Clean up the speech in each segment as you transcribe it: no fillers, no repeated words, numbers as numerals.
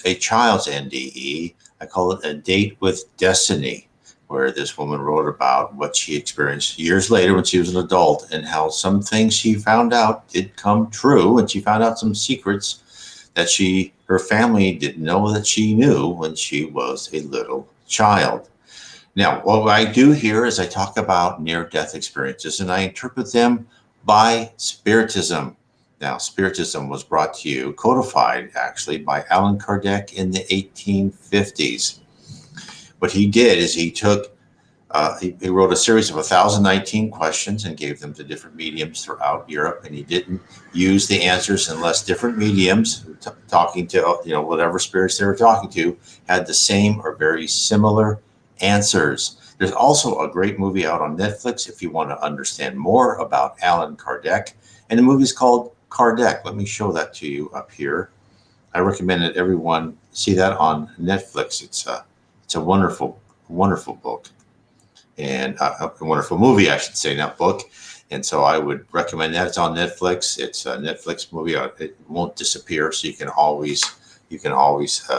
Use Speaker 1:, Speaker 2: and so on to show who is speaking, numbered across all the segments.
Speaker 1: a child's NDE. I call it A Date with Destiny, where this woman wrote about what she experienced years later when she was an adult and how some things she found out did come true, and she found out some secrets that her family didn't know that she knew when she was a little child. Now, what I do here is I talk about near-death experiences and I interpret them by Spiritism. Now, Spiritism was brought to you, codified actually, by Allan Kardec in the 1850s. What he did is he wrote a series of 1,019 questions and gave them to different mediums throughout Europe, and he didn't use the answers unless different mediums talking to whatever spirits they were talking to had the same or very similar answers. There's also a great movie out on Netflix if you want to understand more about Allan Kardec, and the movie's called Kardec. Let me show that to you up here. I recommend that everyone see that on Netflix. It's a wonderful, wonderful book. And a wonderful movie, I should say, not book. And so I would recommend that. It's on Netflix. It's a Netflix movie. It won't disappear, so you can always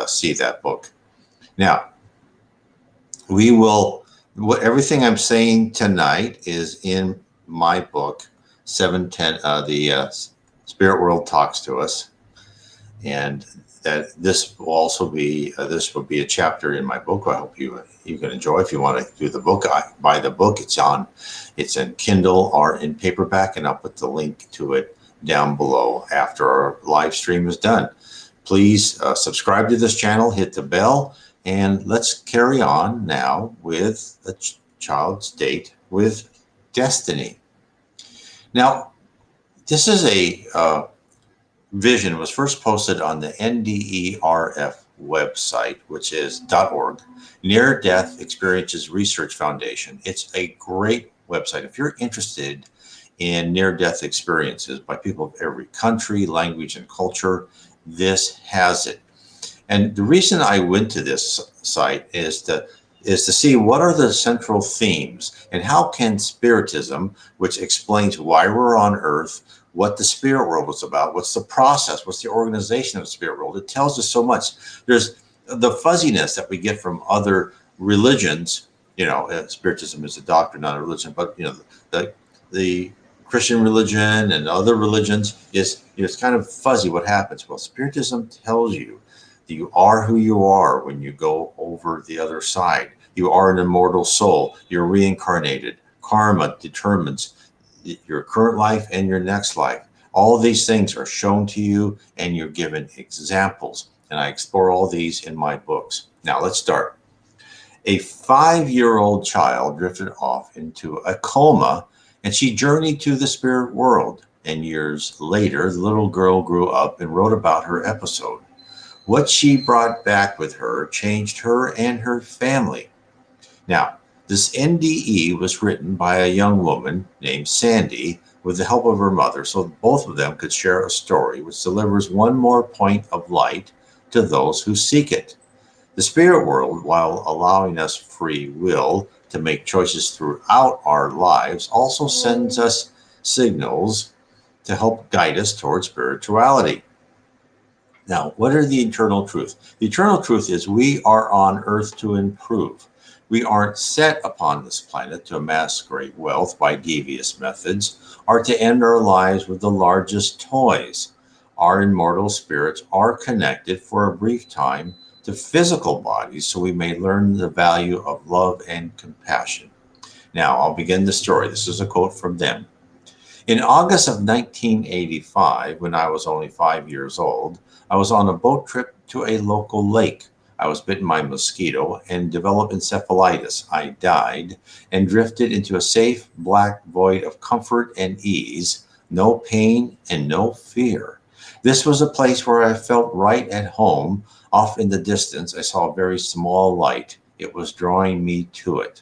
Speaker 1: see that book. Now, everything I'm saying tonight is in my book, 710. The Spirit World Talks to Us, and that this will also be a chapter in my book. I hope you can enjoy. If you want to do the book, buy the book. It's in Kindle or in paperback, and I'll put the link to it down below after our live stream is done. Please subscribe to this channel, hit the bell, and let's carry on now with a child's date with destiny. Now, this is a vision was first posted on the NDERF website, which is .org, Near Death Experiences Research Foundation. It's a great website. If you're interested in near-death experiences by people of every country, language, and culture, this has it. And the reason I went to this site is to see what are the central themes and how can Spiritism, which explains why we're on Earth, what the spirit world was about, what's the process, what's the organization of the spirit world. It tells us so much. There's the fuzziness that we get from other religions. Spiritism is a doctrine, not a religion, but the Christian religion and other religions it's kind of fuzzy what happens. Well, Spiritism tells you that you are who you are when you go over the other side. You are an immortal soul. You're reincarnated. Karma determines your current life and your next life. All of these things are shown to you and you're given examples. And I explore all these in my books. Now let's start. A 5-year-old child drifted off into a coma and she journeyed to the spirit world. And years later, the little girl grew up and wrote about her episode. What she brought back with her changed her and her family. Now, this NDE was written by a young woman named Sandy with the help of her mother, so both of them could share a story which delivers one more point of light to those who seek it. The spirit world, while allowing us free will to make choices throughout our lives, also sends us signals to help guide us towards spirituality. Now, what are the eternal truth? The eternal truth is we are on Earth to improve. We aren't set upon this planet to amass great wealth by devious methods or to end our lives with the largest toys. Our immortal spirits are connected for a brief time to physical bodies so we may learn the value of love and compassion. Now, I'll begin the story. This is a quote from them. In August of 1985, when I was only 5 years old, I was on a boat trip to a local lake. I was bitten by a mosquito and developed encephalitis. I died and drifted into a safe black void of comfort and ease, no pain and no fear. This was a place where I felt right at home. Off in the distance, I saw a very small light. It was drawing me to it.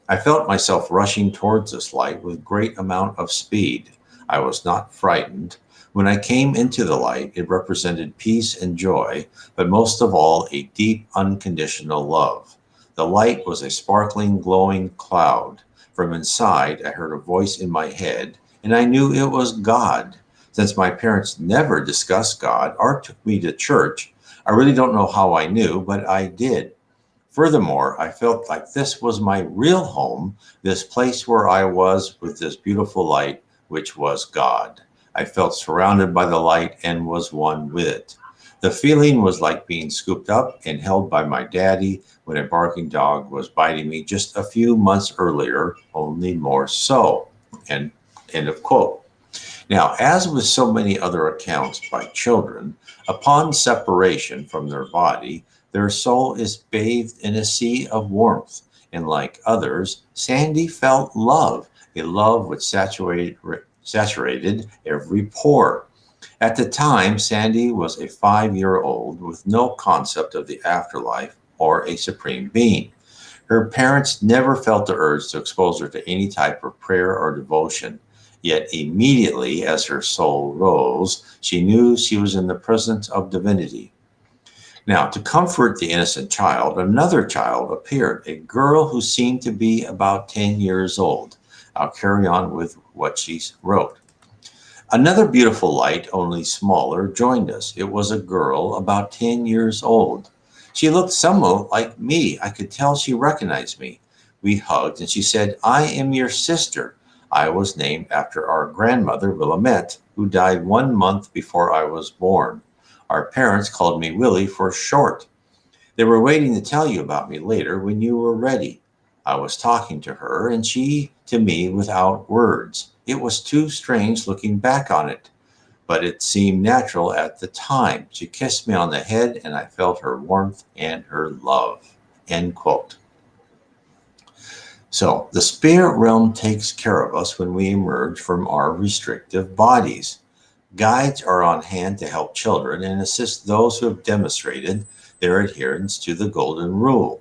Speaker 1: I felt myself rushing towards this light with great amount of speed. I was not frightened. When I came into the light, it represented peace and joy, but most of all, a deep, unconditional love. The light was a sparkling, glowing cloud. From inside, I heard a voice in my head, and I knew it was God. Since my parents never discussed God or took me to church, I really don't know how I knew, but I did. Furthermore, I felt like this was my real home, this place where I was with this beautiful light, which was God. I felt surrounded by the light and was one with it. The feeling was like being scooped up and held by my daddy when a barking dog was biting me just a few months earlier, only more so. End of quote. Now, as with so many other accounts by children, upon separation from their body, their soul is bathed in a sea of warmth. And like others, Sandy felt love, a love which saturated every pore. At the time, Sandy was a 5-year-old with no concept of the afterlife or a supreme being. Her parents never felt the urge to expose her to any type of prayer or devotion. Yet immediately as her soul rose, she knew she was in the presence of divinity. Now, to comfort the innocent child, another child appeared, a girl who seemed to be about 10 years old. I'll carry on with what she wrote. Another beautiful light, only smaller, joined us. It was a girl about 10 years old. She looked somewhat like me. I could tell she recognized me. We hugged and she said, "I am your sister." I was named after our grandmother, Willamette, who died 1 month before I was born. Our parents called me Willie for short. They were waiting to tell you about me later when you were ready. I was talking to her and she to me without words. It was too strange looking back on it, but it seemed natural at the time. She kissed me on the head and I felt her warmth and her love. End quote. So the spirit realm takes care of us when we emerge from our restrictive bodies. Guides are on hand to help children and assist those who have demonstrated their adherence to the golden rule.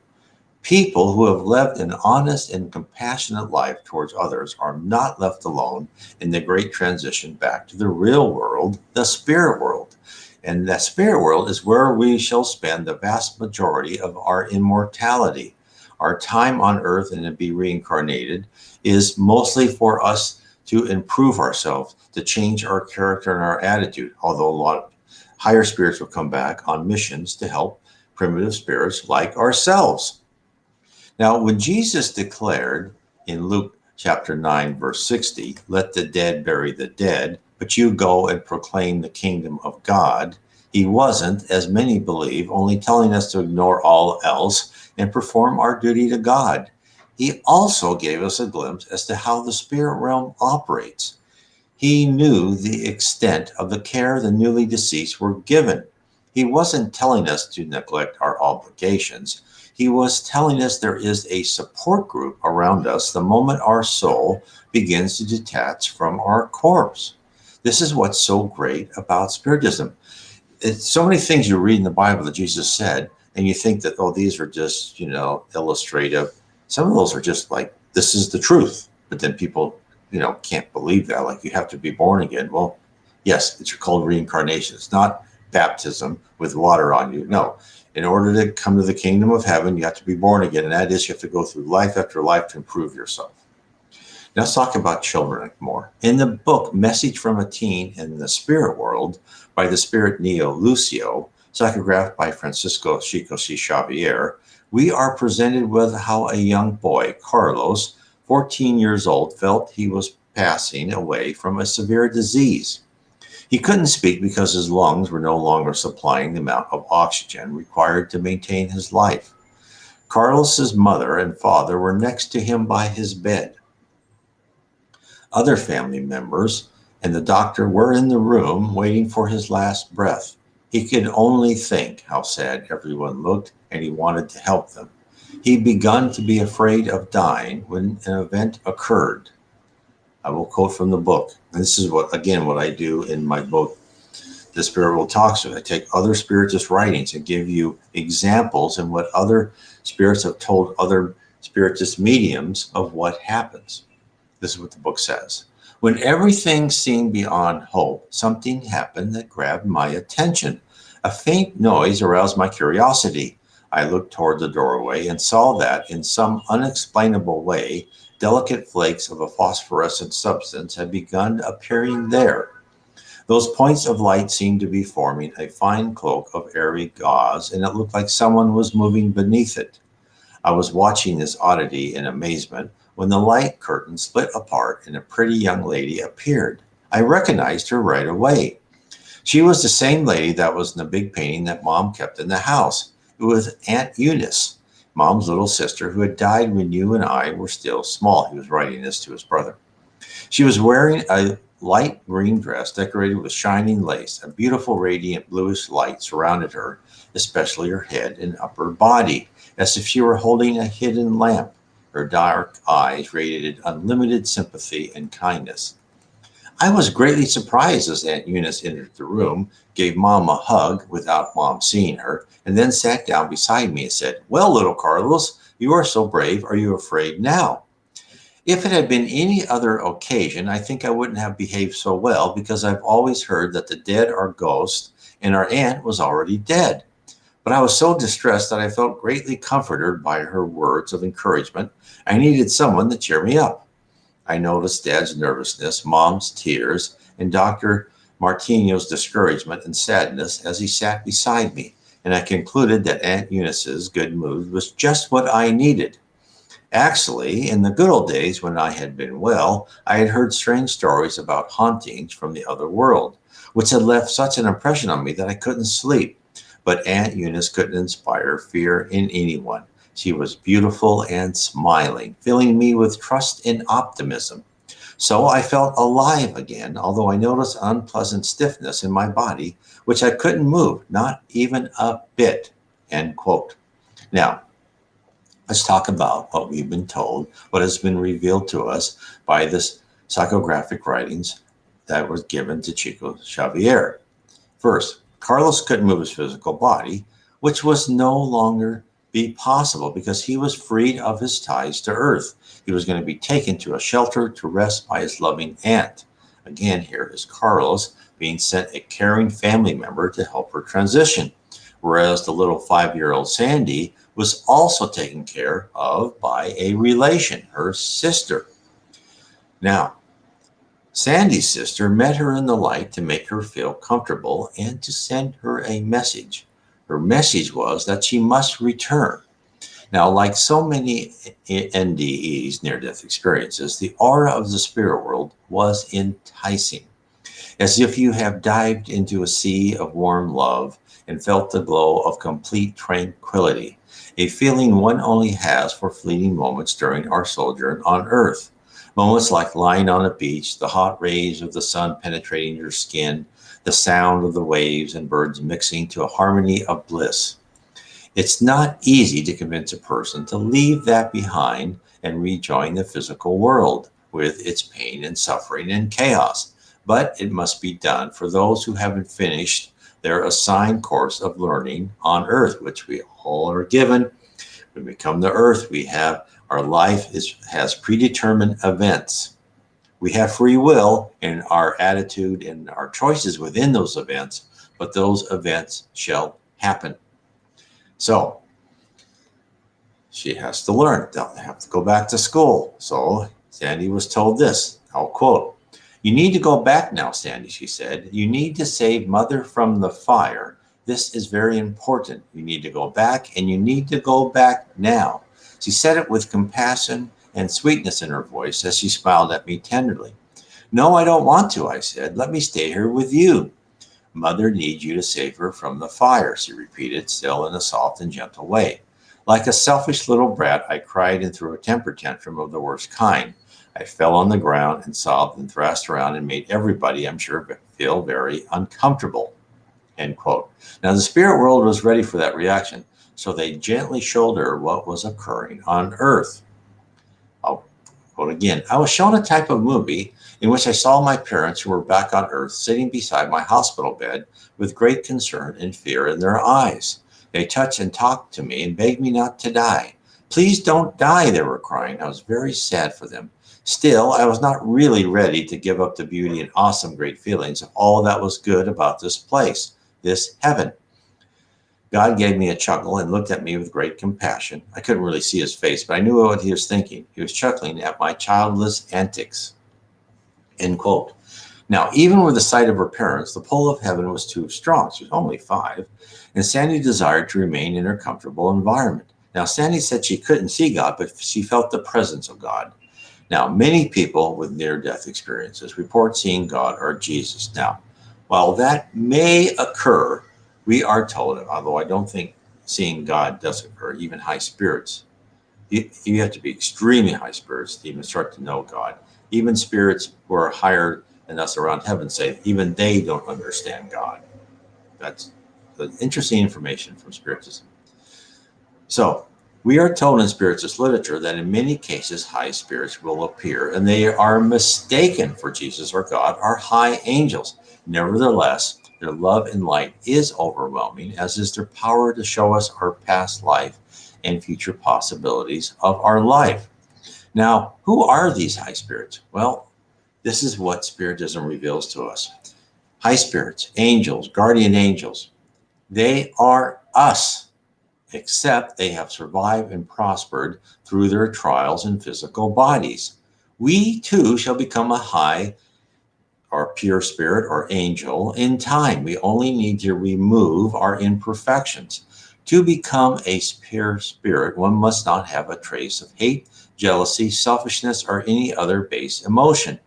Speaker 1: People who have lived an honest and compassionate life towards others are not left alone in the great transition back to the real world, the spirit world. And that spirit world is where we shall spend the vast majority of our immortality. Our time on earth and to be reincarnated is mostly for us to improve ourselves, to change our character and our attitude, although a lot of higher spirits will come back on missions to help primitive spirits like ourselves. Now, when Jesus declared in Luke chapter 9, verse 60, "Let the dead bury the dead, but you go and proclaim the kingdom of God," he wasn't, as many believe, only telling us to ignore all else and perform our duty to God. He also gave us a glimpse as to how the spirit realm operates. He knew the extent of the care the newly deceased were given. He wasn't telling us to neglect our obligations. He was telling us there is a support group around us the moment our soul begins to detach from our corpse. This is what's so great about Spiritism. It's so many things you read in the Bible that Jesus said, and you think that, oh, these are just, illustrative. Some of those are just like, this is the truth. But then people, can't believe that. Like, you have to be born again. Well, yes, it's called reincarnation. It's not baptism with water on you. No. In order to come to the kingdom of heaven, you have to be born again. And that is, you have to go through life after life to improve yourself. Now let's talk about children more. In the book, Message from a Teen in the Spirit World by the spirit Neo Lucio, psychographed by Francisco Chico C. Xavier, we are presented with how a young boy, Carlos, 14 years old, felt he was passing away from a severe disease. He couldn't speak because his lungs were no longer supplying the amount of oxygen required to maintain his life. Carlos's mother and father were next to him by his bed. Other family members and the doctor were in the room waiting for his last breath. He could only think how sad everyone looked, and he wanted to help them. He'd begun to be afraid of dying when an event occurred. I will quote from the book. And this is what I do in my book, The Spirit Will Talk to. I take other spiritist writings and give you examples and what other spirits have told other spiritist mediums of what happens. This is what the book says. When everything seemed beyond hope, something happened that grabbed my attention. A faint noise aroused my curiosity. I looked toward the doorway and saw that, in some unexplainable way, delicate flakes of a phosphorescent substance had begun appearing there. Those points of light seemed to be forming a fine cloak of airy gauze, and it looked like someone was moving beneath it. I was watching this oddity in amazement when the light curtain split apart and a pretty young lady appeared. I recognized her right away. She was the same lady that was in the big painting that Mom kept in the house. It was Aunt Eunice, Mom's little sister, who had died when you and I were still small. He was writing this to his brother. She was wearing a light green dress decorated with shining lace. A beautiful radiant bluish light surrounded her, especially her head and upper body, as if she were holding a hidden lamp. Her dark eyes radiated unlimited sympathy and kindness. I was greatly surprised as Aunt Eunice entered the room, gave Mom a hug without Mom seeing her, and then sat down beside me and said, "Well, little Carlos, you are so brave. Are you afraid now?" If it had been any other occasion, I think I wouldn't have behaved so well because I've always heard that the dead are ghosts and our aunt was already dead. But I was so distressed that I felt greatly comforted by her words of encouragement. I needed someone to cheer me up. I noticed Dad's nervousness, Mom's tears, and Dr. Martino's discouragement and sadness as he sat beside me, and I concluded that Aunt Eunice's good mood was just what I needed. Actually, in the good old days when I had been well, I had heard strange stories about hauntings from the other world, which had left such an impression on me that I couldn't sleep. But Aunt Eunice couldn't inspire fear in anyone. She was beautiful and smiling, filling me with trust and optimism. So I felt alive again, although I noticed unpleasant stiffness in my body, which I couldn't move, not even a bit. End quote. Now, let's talk about what we've been told, what has been revealed to us by this psychographic writings that was given to Chico Xavier. First, Carlos couldn't move his physical body, which was no longer be possible because he was freed of his ties to earth. He was going to be taken to a shelter to rest by his loving aunt. Again, here is Carlos being sent a caring family member to help her transition, whereas the little 5-year-old Sandy was also taken care of by a relation, her sister. Now, Sandy's sister met her in the light to make her feel comfortable and to send her a message. Her message was that she must return. Now, like so many NDEs, near-death experiences, the aura of the spirit world was enticing, as if you have dived into a sea of warm love and felt the glow of complete tranquility, a feeling one only has for fleeting moments during our sojourn on Earth. Moments like lying on a beach, the hot rays of the sun penetrating your skin, the sound of the waves and birds mixing to a harmony of bliss. It's not easy to convince a person to leave that behind and rejoin the physical world with its pain and suffering and chaos, but it must be done for those who haven't finished their assigned course of learning on Earth, which we all are given. When we come to Earth, we have our life has predetermined events. We have free will in our attitude and our choices within those events, but those events shall happen. So she has to learn. They'll have to go back to school. So Sandy was told this, I'll quote, "You need to go back now, Sandy," she said. "You need to save Mother from the fire. This is very important. You need to go back, and you need to go back now." She said it with compassion and sweetness in her voice as she smiled at me tenderly. "No, I don't want to," I said. "Let me stay here with you." "Mother needs you to save her from the fire," she repeated, still in a soft and gentle way. Like a selfish little brat, I cried and threw a temper tantrum of the worst kind. I fell on the ground and sobbed and thrashed around and made everybody, I'm sure, feel very uncomfortable. End quote. Now, the spirit world was ready for that reaction, so they gently showed her what was occurring on Earth. I'll quote again. "I was shown a type of movie in which I saw my parents who were back on Earth sitting beside my hospital bed with great concern and fear in their eyes. They touched and talked to me and begged me not to die. 'Please don't die,' they were crying. I was very sad for them. Still, I was not really ready to give up the beauty and awesome great feelings of all that was good about this place, this heaven. God gave me a chuckle and looked at me with great compassion. I couldn't really see his face, but I knew what he was thinking. He was chuckling at my childless antics." End quote. Now, even with the sight of her parents, the pull of heaven was too strong. She was only 5, and Sandy desired to remain in her comfortable environment. Now, Sandy said she couldn't see God, but she felt the presence of God. Now, many people with near-death experiences report seeing God or Jesus. Now, while that may occur, we are told, although I don't think seeing God does occur, even high spirits, you have to be extremely high spirits to even start to know God. Even spirits who are higher than us around heaven say even they don't understand God. That's the interesting information from Spiritism. So we are told in Spiritist literature that in many cases high spirits will appear and they are mistaken for Jesus or God or high angels. Nevertheless, their love and light is overwhelming, as is their power to show us our past life and future possibilities of our life. Now, who are these high spirits? Well, this is what Spiritism reveals to us. High spirits, angels, guardian angels, they are us, except they have survived and prospered through their trials in physical bodies. We too shall become a high or pure spirit or angel in time. We only need to remove our imperfections. To become a pure spirit, one must not have a trace of hate, jealousy, selfishness, or any other base emotion.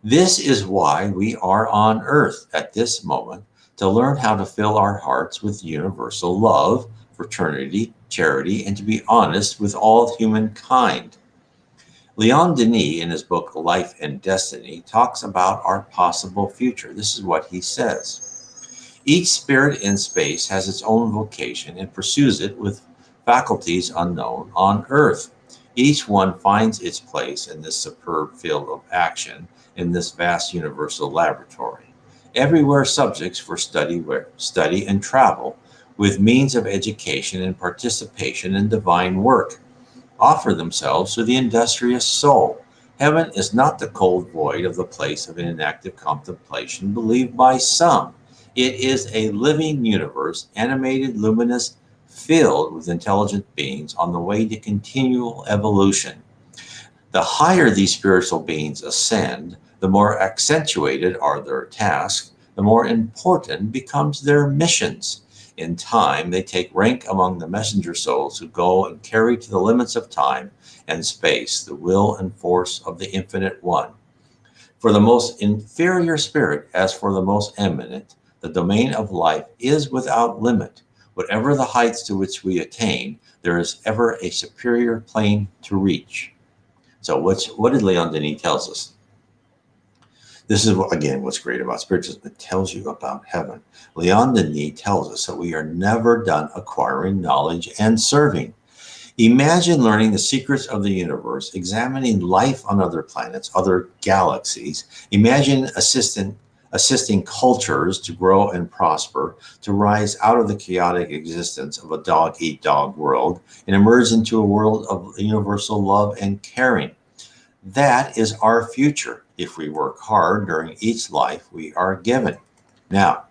Speaker 1: This is why we are on earth at this moment, to learn how to fill our hearts with universal love, fraternity, charity, and to be honest with all humankind. Leon Denis, in his book Life and Destiny, talks about our possible future. This is what he says. Each spirit in space has its own vocation and pursues it with faculties unknown on Earth. Each one finds its place in this superb field of action in this vast universal laboratory. Everywhere subjects for study and travel, with means of education and participation in divine work, offer themselves to the industrious soul. Heaven is not the cold void of the place of inactive contemplation believed by some. It is a living universe, animated, luminous, filled with intelligent beings on the way to continual evolution. The higher these spiritual beings ascend, the more accentuated are their tasks, the more important becomes their missions. In time, they take rank among the messenger souls who go and carry to the limits of time and space the will and force of the Infinite One. For the most inferior spirit, as for the most eminent, the domain of life is without limit. Whatever the heights to which we attain, there is ever a superior plane to reach. So what did Leon Denis tells us? This is, again, what's great about Spiritism. It tells you about heaven. Leon Denis tells us that we are never done acquiring knowledge and serving. Imagine learning the secrets of the universe, examining life on other planets, other galaxies. Imagine assisting cultures to grow and prosper, to rise out of the chaotic existence of a dog-eat-dog world and emerge into a world of universal love and caring. That is our future if we work hard during each life we are given. Now,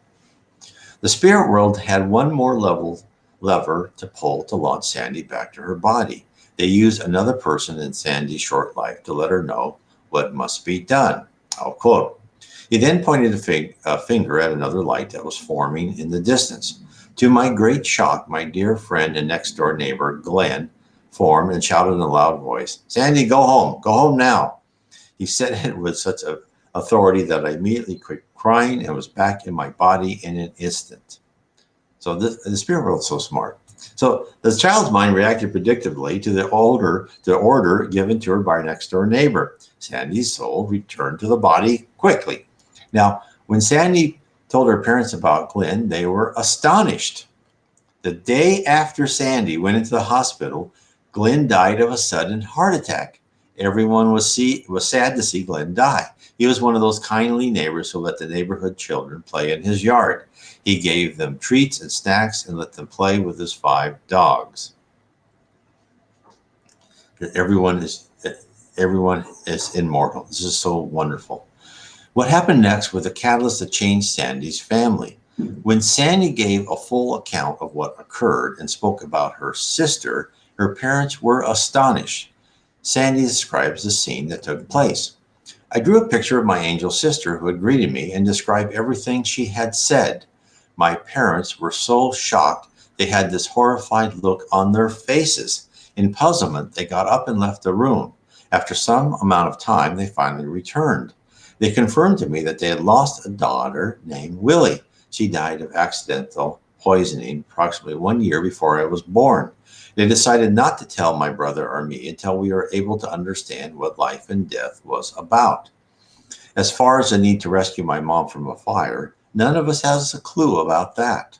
Speaker 1: the spirit world had one more lever to pull to launch Sandy back to her body. They used another person in Sandy's short life to let her know what must be done. I'll quote. He then pointed a finger at another light that was forming in the distance. To my great shock, my dear friend and next door neighbor, Glenn, formed and shouted in a loud voice, "Sandy, go home now." He said it with such authority that I immediately quit crying and was back in my body in an instant. So the spirit world is so smart. So the child's mind reacted predictably to the order given to her by her next door neighbor. Sandy's soul returned to the body quickly. Now, when Sandy told her parents about Glenn, they were astonished. The day after Sandy went into the hospital, Glenn died of a sudden heart attack. Everyone was sad to see Glenn die. He was one of those kindly neighbors who let the neighborhood children play in his yard. He gave them treats and snacks and let them play with his 5 dogs. Everyone is immortal. This is so wonderful. What happened next was the catalyst that changed Sandy's family. When Sandy gave a full account of what occurred and spoke about her sister, her parents were astonished. Sandy describes the scene that took place. I drew a picture of my angel sister who had greeted me and described everything she had said. My parents were so shocked they had this horrified look on their faces. In puzzlement, they got up and left the room. After some amount of time, they finally returned. They confirmed to me that they had lost a daughter named Willie. She died of accidental poisoning approximately 1 year before I was born. They decided not to tell my brother or me until we were able to understand what life and death was about. As far as the need to rescue my mom from a fire, none of us has a clue about that.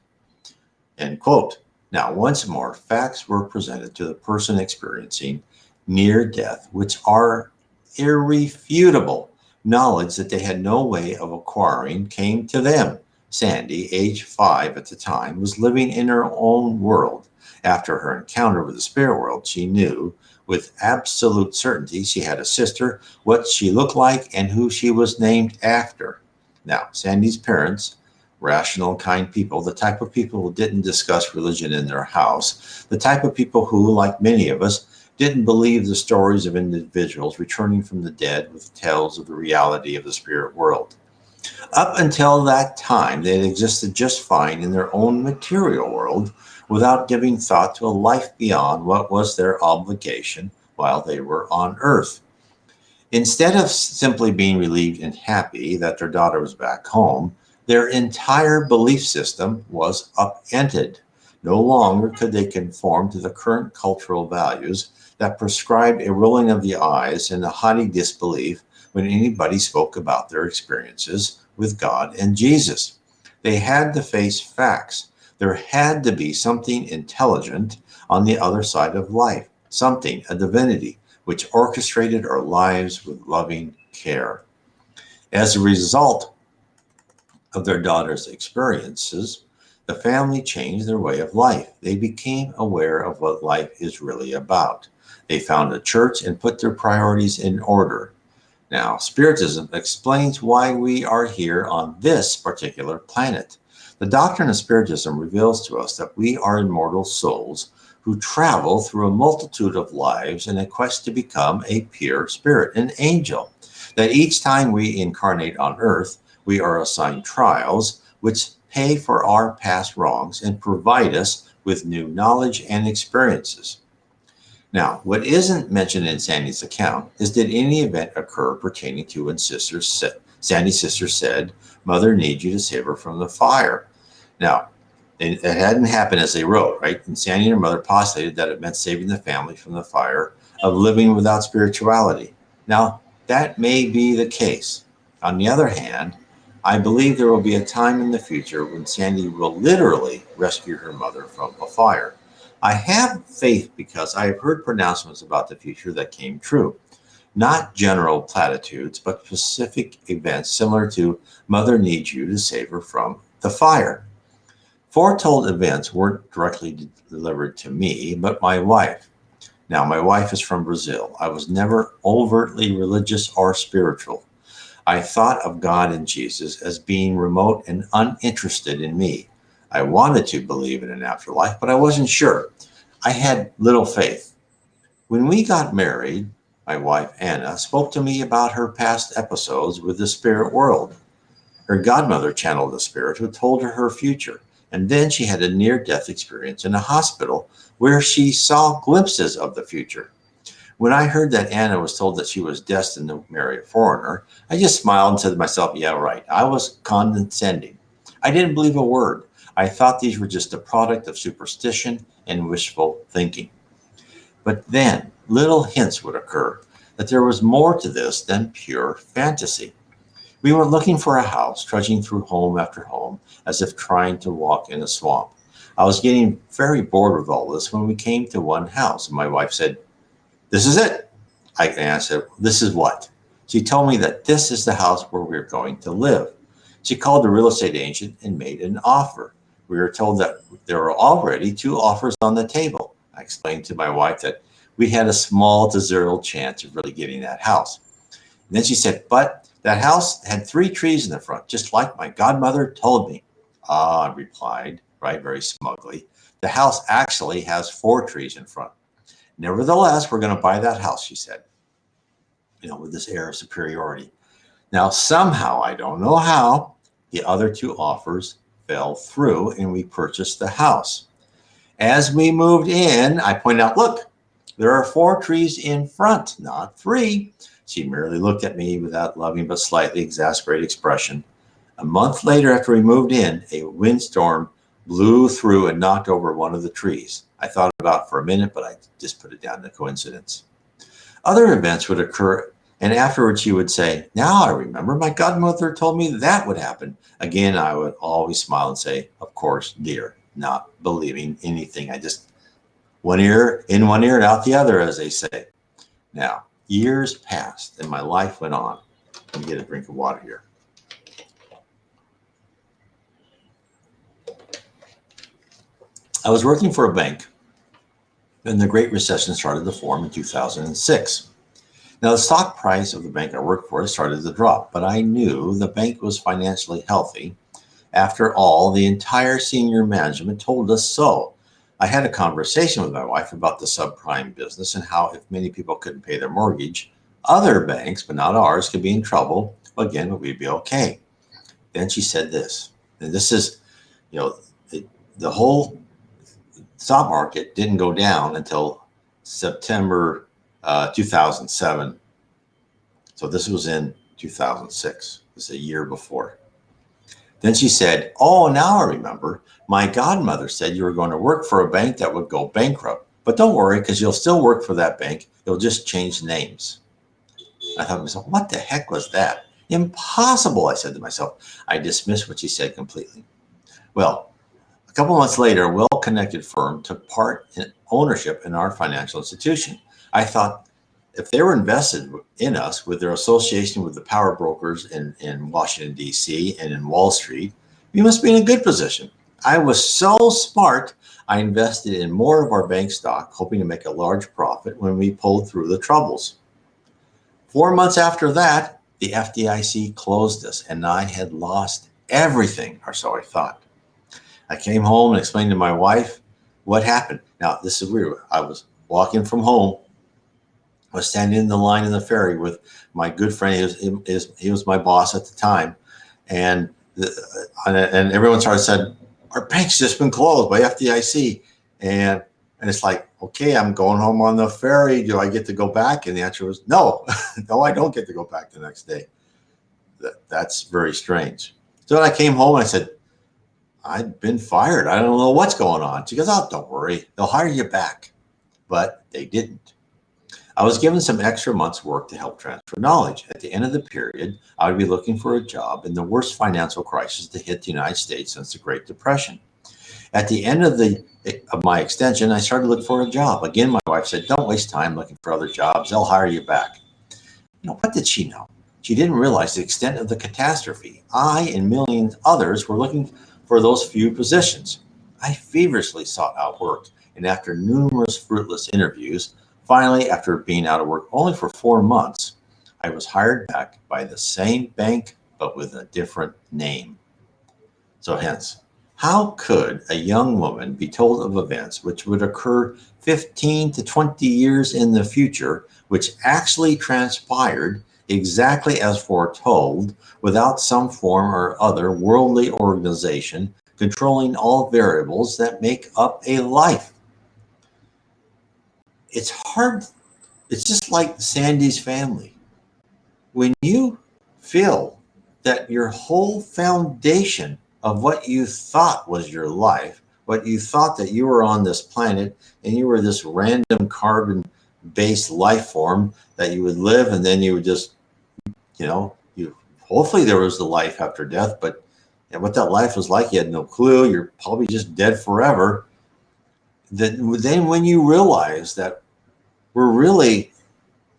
Speaker 1: End quote. Now, once more, facts were presented to the person experiencing near death, which are irrefutable. Knowledge that they had no way of acquiring came to them. Sandy, age 5 at the time, was living in her own world. After her encounter with the spirit world, she knew with absolute certainty she had a sister, what she looked like, and who she was named after. Now, Sandy's parents, rational, kind people, the type of people who didn't discuss religion in their house, the type of people who, like many of us, didn't believe the stories of individuals returning from the dead with tales of the reality of the spirit world. Up until that time, they had existed just fine in their own material world without giving thought to a life beyond what was their obligation while they were on earth. Instead of simply being relieved and happy that their daughter was back home, their entire belief system was upended. No longer could they conform to the current cultural values that prescribed a rolling of the eyes and a haughty disbelief when anybody spoke about their experiences with God and Jesus. They had to face facts. There had to be something intelligent on the other side of life, something, a divinity, which orchestrated our lives with loving care. As a result of their daughter's experiences, the family changed their way of life. They became aware of what life is really about. They found a church and put their priorities in order. Now, Spiritism explains why we are here on this particular planet. The doctrine of Spiritism reveals to us that we are immortal souls who travel through a multitude of lives in a quest to become a pure spirit, an angel. That each time we incarnate on earth, we are assigned trials which pay for our past wrongs and provide us with new knowledge and experiences. Now, what isn't mentioned in Sandy's account is did any event occur pertaining to when Sandy's sister said, Mother needs you to save her from the fire. Now, it hadn't happened as they wrote, right? And Sandy and her mother postulated that it meant saving the family from the fire of living without spirituality. Now, that may be the case. On the other hand, I believe there will be a time in the future when Sandy will literally rescue her mother from a fire. I have faith because I have heard pronouncements about the future that came true. Not general platitudes, but specific events similar to Mother needs you to save her from the fire. Foretold events weren't directly delivered to me, but my wife. Now, my wife is from Brazil. I was never overtly religious or spiritual. I thought of God and Jesus as being remote and uninterested in me. I wanted to believe in an afterlife, but I wasn't sure. I had little faith. When we got married, my wife Anna spoke to me about her past episodes with the spirit world. Her godmother channeled a spirit who told her her future, and then she had a near death experience in a hospital where she saw glimpses of the future. When I heard that Anna was told that she was destined to marry a foreigner, I just smiled and said to myself, yeah, right. I was condescending. I didn't believe a word. I thought these were just a product of superstition and wishful thinking. But then little hints would occur that there was more to this than pure fantasy. We were looking for a house, trudging through home after home, as if trying to walk in a swamp. I was getting very bored with all this when we came to one house, and my wife said, this is it. And I said, this is what? She told me that this is the house where we're going to live. She called the real estate agent and made an offer. We were told that there were already two offers on the table. I explained to my wife that we had a small to zero chance of really getting that house. And then she said, but that house had 3 trees in the front, just like my godmother told me. Ah, I replied, right, very smugly. The house actually has 4 trees in front. Nevertheless, we're going to buy that house, she said, with this air of superiority. Now, somehow, I don't know how, the other two offers fell through and we purchased the house. As we moved in, I pointed out, look, there are 4 trees in front, not 3. She merely looked at me without loving but slightly exasperated expression. A month later, after we moved in, a windstorm blew through and knocked over one of the trees. I thought about it for a minute, but I just put it down to coincidence. Other events would occur, and afterwards she would say, now I remember my godmother told me that would happen. Again, I would always smile and say, of course, dear, not believing anything. I just one ear in one ear and out the other, as they say. Now, years passed and my life went on. Let me get a drink of water here. I was working for a bank and the Great Recession started to form in 2006. Now, the stock price of the bank I worked for started to drop, but I knew the bank was financially healthy. After all, the entire senior management told us so. I had a conversation with my wife about the subprime business and how if many people couldn't pay their mortgage, other banks, but not ours, could be in trouble. Again, but we'd be okay. Then she said this, and this is, the whole stock market didn't go down until September 2007. So this was in 2006. This is a year before. Then she said, oh, now I remember. My godmother said you were going to work for a bank that would go bankrupt. But don't worry, because you'll still work for that bank. You'll just change names. I thought to myself, what the heck was that? Impossible, I said to myself. I dismissed what she said completely. Well, a couple months later, a well-connected firm took part in ownership in our financial institution. I thought if they were invested in us with their association with the power brokers in Washington, D.C. and in Wall Street, we must be in a good position. I was so smart, I invested in more of our bank stock, hoping to make a large profit when we pulled through the troubles. 4 months after that, the FDIC closed us, and I had lost everything, or so I thought. I came home and explained to my wife what happened. Now, this is weird. I was walking from home. I was standing in the line in the ferry with my good friend. He was my boss at the time. And everyone started said, our bank's just been closed by FDIC. And it's like, okay, I'm going home on the ferry. Do I get to go back? And the answer was no. No, I don't get to go back the next day. That's very strange. So when I came home, I said, I'd been fired. I don't know what's going on. She goes, oh, don't worry. They'll hire you back. But they didn't. I was given some extra months' work to help transfer knowledge. At the end of the period, I would be looking for a job in the worst financial crisis to hit the United States since the Great Depression. At the end of my extension, I started looking for a job. Again, my wife said, don't waste time looking for other jobs. They'll hire you back. What did she know? She didn't realize the extent of the catastrophe. I and millions others were looking for those few positions. I feverishly sought out work, and after numerous fruitless interviews, finally, after being out of work only for 4 months, I was hired back by the same bank, but with a different name. So hence, how could a young woman be told of events which would occur 15 to 20 years in the future, which actually transpired exactly as foretold, without some form or other worldly organization controlling all variables that make up a life? It's hard. It's just like Sandy's family. When you feel that your whole foundation of what you thought was your life, what you thought that you were on this planet and you were this random carbon-based life form that you would live, and then you would just, you hopefully there was the life after death, but what that life was like, you had no clue. You're probably just dead forever. Then when you realize that we're really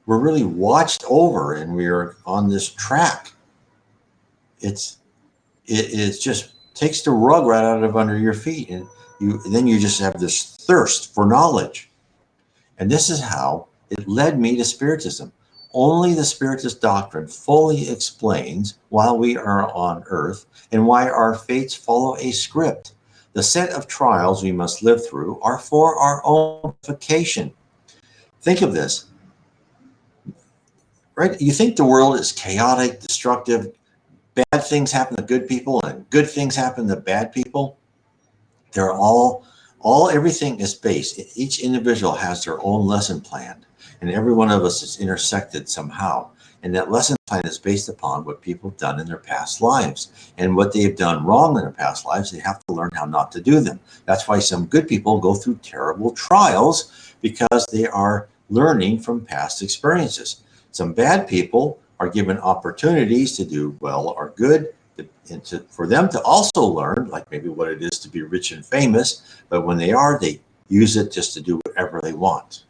Speaker 1: watched over and we are on this track, it just takes the rug right out of under your feet, and then you just have this thirst for knowledge. And this is how it led me to Spiritism. Only the Spiritist doctrine fully explains why we are on earth and why our fates follow a script. The set of trials we must live through are for our own edification. Think of this. Right? You think the world is chaotic, destructive, bad things happen to good people and good things happen to bad people. They're everything is based. Each individual has their own lesson plan, and every one of us is intersected somehow. And that lesson plan is based upon what people have done in their past lives. And what they've done wrong in their past lives, they have to learn how not to do them. That's why some good people go through terrible trials, because they are learning from past experiences. Some bad people are given opportunities to do well or good, and for them to also learn, like maybe what it is to be rich and famous. But when they use it just to do whatever they want.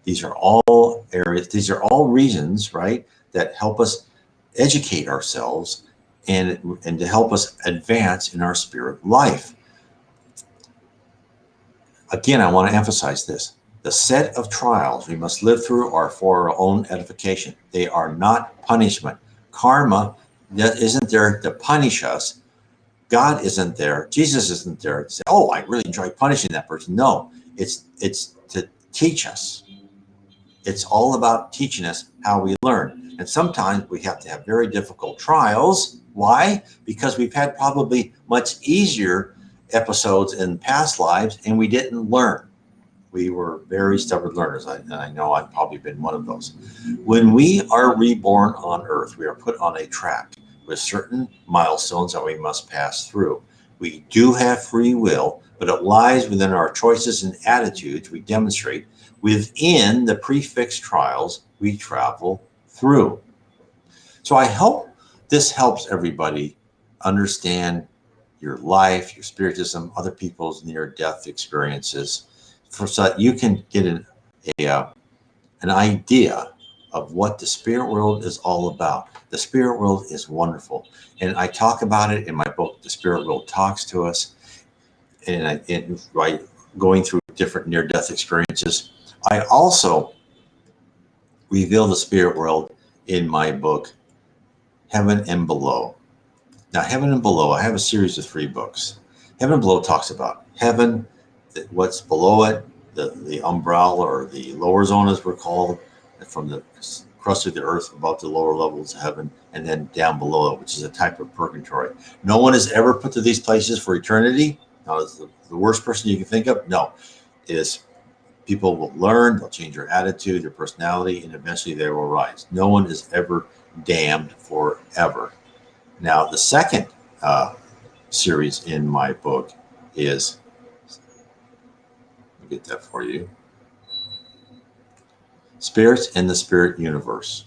Speaker 1: These are all areas, these are all reasons, right, that help us educate ourselves and to help us advance in our spirit life. Again, I want to emphasize this. The set of trials we must live through are for our own edification. They are not punishment. Karma that isn't there to punish us. God isn't there. Jesus isn't there to say, oh, I really enjoy punishing that person. No, it's to teach us. It's all about teaching us how we learn. And sometimes we have to have very difficult trials. Why? Because we've had probably much easier episodes in past lives and we didn't learn. We were very stubborn learners. I know I've probably been one of those. When we are reborn on earth, we are put on a track with certain milestones that we must pass through. We do have free will, but it lies within our choices and attitudes we demonstrate within the prefixed trials we travel through. So I hope this helps everybody understand your life, your spiritism, other people's near-death experiences, so that you can get an idea of what the spirit world is all about. The spirit world is wonderful. And I talk about it in my book, The Spirit World Talks to Us. And by going through different near-death experiences, I also reveal the spirit world in my book, Heaven and Below. Now, Heaven and Below, I have a series of 3 books. Heaven and Below talks about heaven, what's below it, the umbrella or the lower zone, as we're called, from the crust of the earth above the lower levels of heaven, and then down below it, which is a type of purgatory. No one is ever put to these places for eternity. Now, is the worst person you can think of? No, is people will learn, they'll change their attitude, their personality, and eventually they will rise. No one is ever damned forever. Now, the second series in my book is, let me get that for you, Spirits in the Spirit Universe.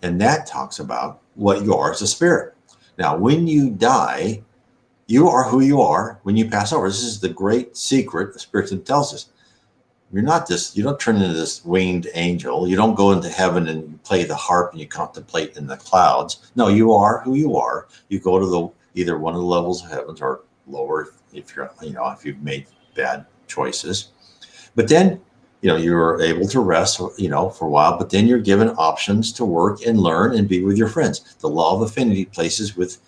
Speaker 1: And that talks about what you are as a spirit. Now, when you die, you are who you are when you pass over. This is the great secret the Spiritism tells us. You're not this, you don't turn into this winged angel. You don't go into heaven and play the harp and you contemplate in the clouds. No, you are who you are. You go to either one of the levels of heavens or lower if you're, if you've made bad choices. But then, you're able to rest, for a while, but then you're given options to work and learn and be with your friends. The law of affinity places with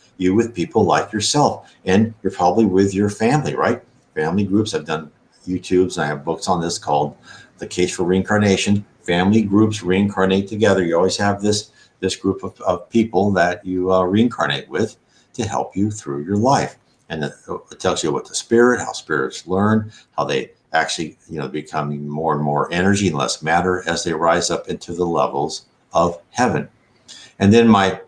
Speaker 1: people like yourself, and you're probably with your family, right? Family groups. I've done YouTubes and I have books on this called The Case for Reincarnation. Family groups reincarnate together. You always have this group of people that you reincarnate with to help you through your life. And it tells you what the spirit, how spirits learn, how they actually, becoming more and more energy and less matter as they rise up into the levels of heaven. And then my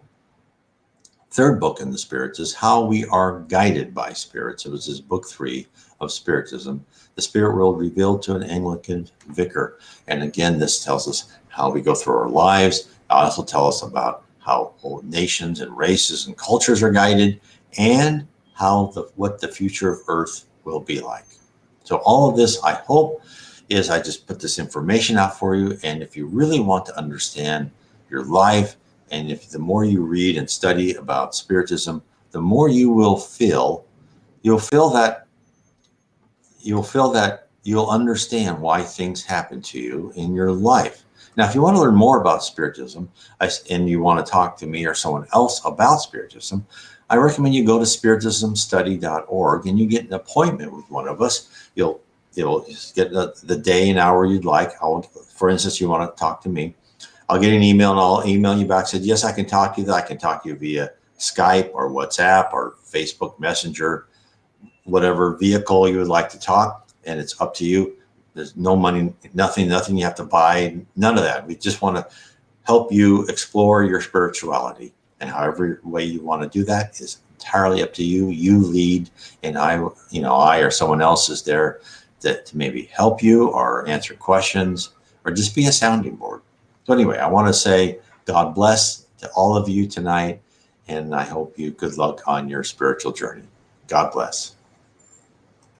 Speaker 1: third book in the spirits is How We Are Guided by Spirits. It was this book 3 of Spiritism, The Spirit World Revealed to an Anglican Vicar. And again, this tells us how we go through our lives. It also tells us about how nations and races and cultures are guided, and what the future of Earth will be like. So all of this, I hope, is I just put this information out for you. And if you really want to understand your life, and if the more you read and study about Spiritism, the more you'll feel that you'll understand why things happen to you in your life. Now, if you want to learn more about Spiritism, and you want to talk to me or someone else about Spiritism, I recommend you go to spiritismstudy.org and you get an appointment with one of us. You'll get the day and hour you'd like. For instance, you want to talk to me. I'll get an email and I'll email you back. Said, yes, I can talk to you. I can talk to you via Skype or WhatsApp or Facebook Messenger, whatever vehicle you would like to talk. And it's up to you. There's no money, nothing you have to buy, none of that. We just want to help you explore your spirituality. And however way you want to do that is entirely up to you. You lead, and I or someone else is there to maybe help you or answer questions or just be a sounding board. So anyway, I want to say God bless to all of you tonight, and I hope you good luck on your spiritual journey. God bless.